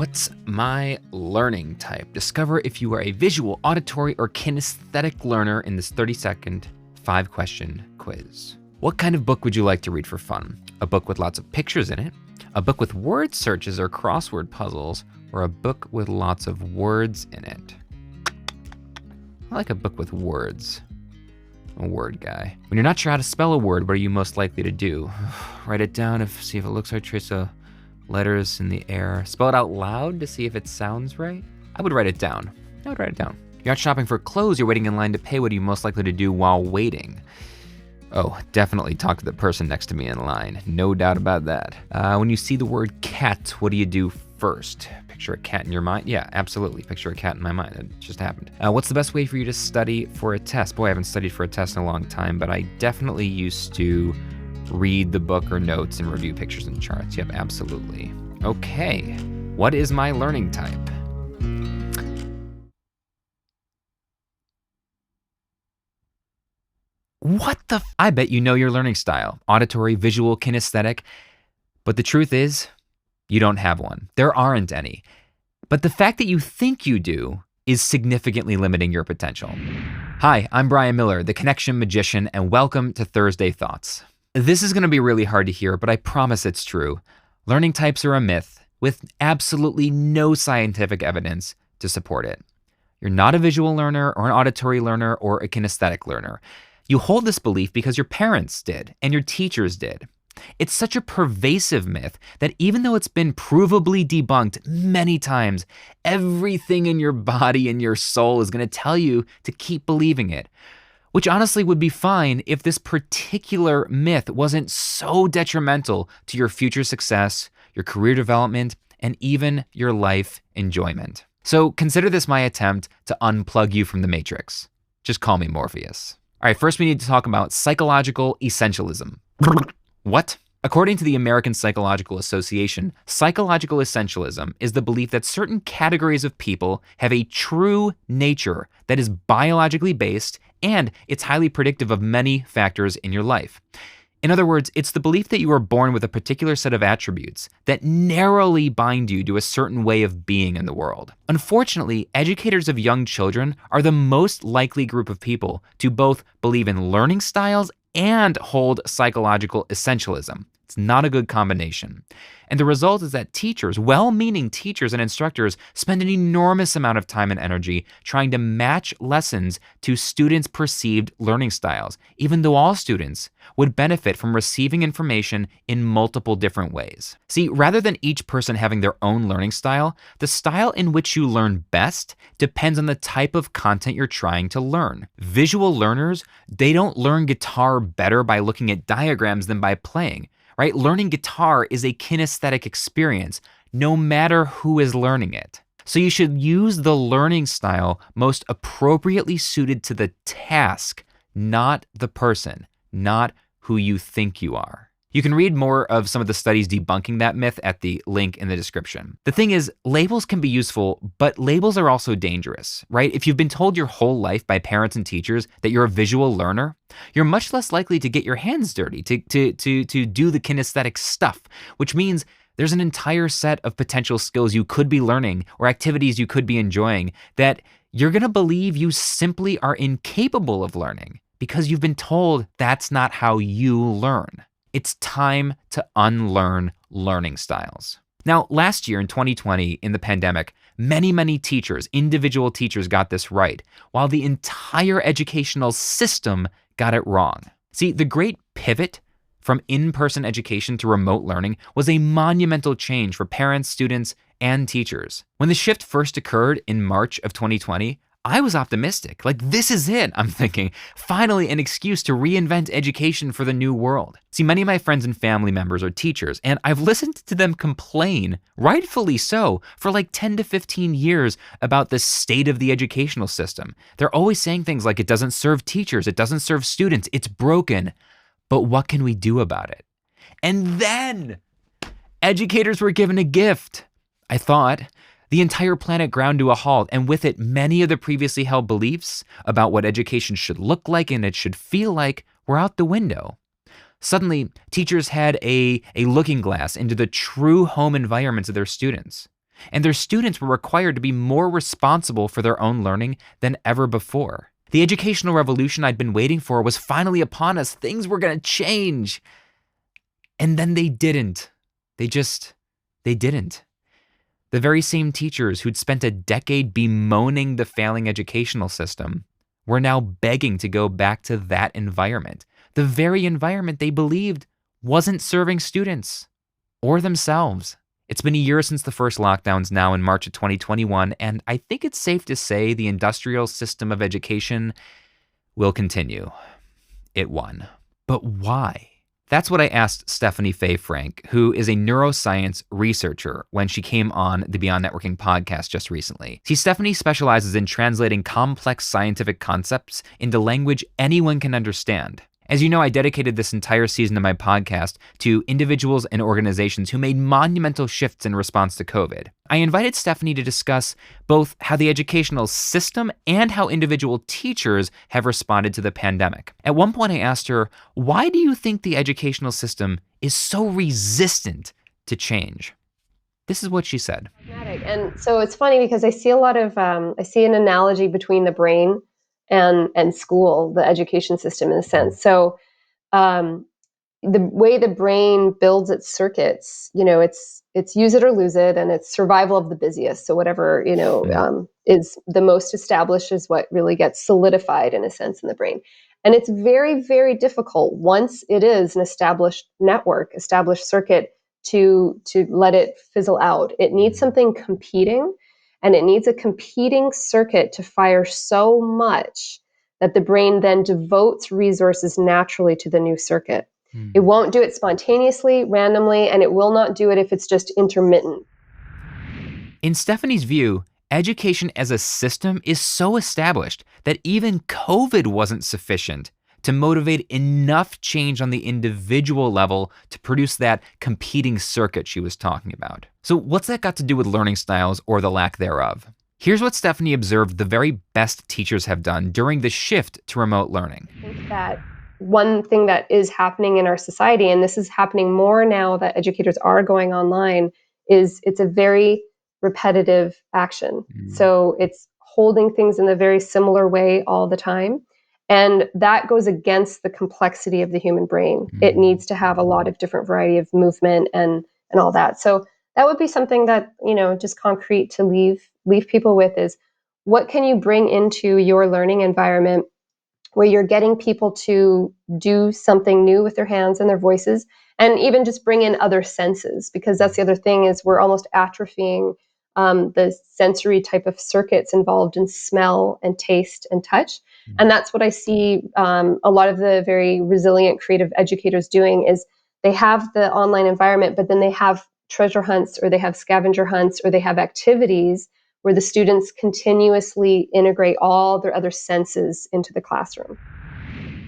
What's my learning type? Discover if you are a visual, auditory, or kinesthetic learner in this 30-second, 5-question quiz. What kind of book would you like to read for fun? A book with lots of pictures in it? A book with word searches or crossword puzzles? Or a book with lots of words in it? I like a book with words. I'm a word guy. When you're not sure how to spell a word, what are you most likely to do? Write it down, see if it looks right, trace the letters in the air. Spell it out loud to see if it sounds right. I would write it down. You're not shopping for clothes, you're waiting in line to pay. What are you most likely to do while waiting? Oh, definitely talk to the person next to me in line. No doubt about that. When you see the word cat, what do you do first? Picture a cat in your mind? Yeah, absolutely. Picture a cat in my mind. It just happened. What's the best way for you to study for a test? Boy, I haven't studied for a test in a long time, but I definitely used to read the book or notes and review pictures and charts. Yep, absolutely. Okay, what is my learning type? I bet you know your learning style. Auditory, visual, kinesthetic. But the truth is, you don't have one. There aren't any. But the fact that you think you do is significantly limiting your potential. Hi, I'm Brian Miller, the Connection Magician, and welcome to Thursday Thoughts. This is going to be really hard to hear, but I promise it's true. Learning types are a myth with absolutely no scientific evidence to support it. You're not a visual learner or an auditory learner or a kinesthetic learner. You hold this belief because your parents did and your teachers did. It's such a pervasive myth that even though it's been provably debunked many times, everything in your body and your soul is going to tell you to keep believing it. Which honestly would be fine if this particular myth wasn't so detrimental to your future success, your career development, and even your life enjoyment. So consider this my attempt to unplug you from the matrix. Just call me Morpheus. All right, first we need to talk about psychological essentialism. What? According to the American Psychological Association, psychological essentialism is the belief that certain categories of people have a true nature that is biologically based, and it's highly predictive of many factors in your life. In other words, it's the belief that you are born with a particular set of attributes that narrowly bind you to a certain way of being in the world. Unfortunately, educators of young children are the most likely group of people to both believe in learning styles and hold psychological essentialism. It's not a good combination. And the result is that teachers, well-meaning teachers and instructors, spend an enormous amount of time and energy trying to match lessons to students' perceived learning styles, even though all students would benefit from receiving information in multiple different ways. See, rather than each person having their own learning style, the style in which you learn best depends on the type of content you're trying to learn. Visual learners, they don't learn guitar better by looking at diagrams than by playing. Right? Learning guitar is a kinesthetic experience, no matter who is learning it. So you should use the learning style most appropriately suited to the task, not the person, not who you think you are. You can read more of some of the studies debunking that myth at the link in the description. The thing is, labels can be useful, but labels are also dangerous, right? If you've been told your whole life by parents and teachers that you're a visual learner, you're much less likely to get your hands dirty, to do the kinesthetic stuff, which means there's an entire set of potential skills you could be learning or activities you could be enjoying that you're gonna believe you simply are incapable of learning because you've been told that's not how you learn. It's time to unlearn learning styles. Now, last year in 2020, in the pandemic, many teachers, individual teachers got this right, while the entire educational system got it wrong. See, the great pivot from in-person education to remote learning was a monumental change for parents, students, and teachers. When the shift first occurred in March of 2020, I was optimistic. Like, this is it, I'm thinking. Finally, an excuse to reinvent education for the new world. See, many of my friends and family members are teachers, and I've listened to them complain, rightfully so, for like 10 to 15 years about the state of the educational system. They're always saying things like, it doesn't serve teachers, it doesn't serve students, it's broken. But what can we do about it? And then educators were given a gift. I thought the entire planet ground to a halt, and with it, many of the previously held beliefs about what education should look like and it should feel like were out the window. Suddenly, teachers had a looking glass into the true home environments of their students. and their students were required to be more responsible for their own learning than ever before. The educational revolution I'd been waiting for was finally upon us. Things were going to change. And then they didn't. They didn't. The very same teachers who'd spent a decade bemoaning the failing educational system were now begging to go back to that environment, the very environment they believed wasn't serving students or themselves. It's been a year since the first lockdowns now in March of 2021, and I think it's safe to say the industrial system of education will continue. It won. But why? That's what I asked Stephanie Faye Frank, who is a neuroscience researcher, when she came on the Beyond Networking podcast just recently. See, Stephanie specializes in translating complex scientific concepts into language anyone can understand. As you know, I dedicated this entire season of my podcast to individuals and organizations who made monumental shifts in response to COVID. I invited Stephanie to discuss both how the educational system and how individual teachers have responded to the pandemic. At one point, I asked her, why do you think the educational system is so resistant to change? This is what she said. And so it's funny because I see a lot of, I see an analogy between the brain and school, the education system in a sense. So the way the brain builds its circuits, it's use it or lose it, and it's survival of the busiest. So whatever, is the most established is what really gets solidified in a sense in the brain. And it's very, very difficult once it is an established network, established circuit to let it fizzle out. It needs something competing. And it needs a competing circuit to fire so much that the brain then devotes resources naturally to the new circuit. It won't do it spontaneously, randomly, and it will not do it if it's just intermittent. In Stephanie's view, education as a system is so established that even COVID wasn't sufficient to motivate enough change on the individual level to produce that competing circuit she was talking about. So what's that got to do with learning styles or the lack thereof? Here's what Stephanie observed the very best teachers have done during the shift to remote learning. I think that one thing that is happening in our society, and this is happening more now that educators are going online, is it's a very repetitive action. So it's holding things in a very similar way all the time. And that goes against the complexity of the human brain. It needs to have a lot of different variety of movement and all that. So that would be something that, just concrete to leave people with is, what can you bring into your learning environment where you're getting people to do something new with their hands and their voices, and even just bring in other senses? Because that's the other thing, is we're almost atrophying the sensory type of circuits involved in smell and taste and touch. And that's what I see a lot of the very resilient creative educators doing, is they have the online environment, but then they have treasure hunts, or they have scavenger hunts, or they have activities where the students continuously integrate all their other senses into the classroom.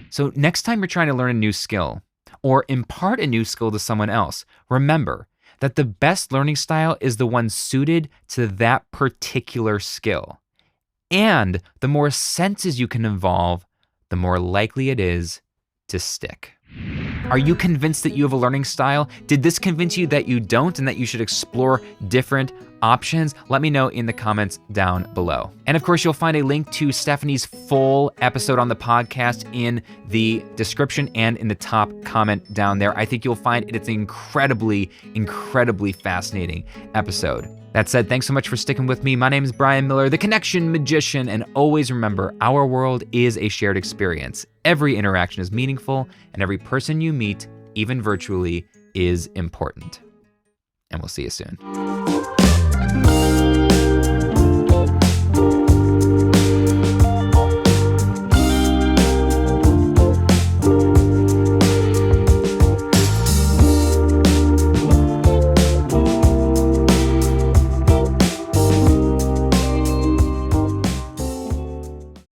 So next time you're trying to learn a new skill or impart a new skill to someone else, remember that the best learning style is the one suited to that particular skill. And the more senses you can involve, the more likely it is to stick. Are you convinced that you have a learning style? Did this convince you that you don't and that you should explore different options? Let me know in the comments down below. And of course, you'll find a link to Stephanie's full episode on the podcast in the description and in the top comment down there. I think you'll find it's an incredibly, incredibly fascinating episode. That said, thanks so much for sticking with me. My name is Brian Miller, the Connection Magician, and always remember, our world is a shared experience. Every interaction is meaningful, and every person you meet, even virtually, is important. And we'll see you soon.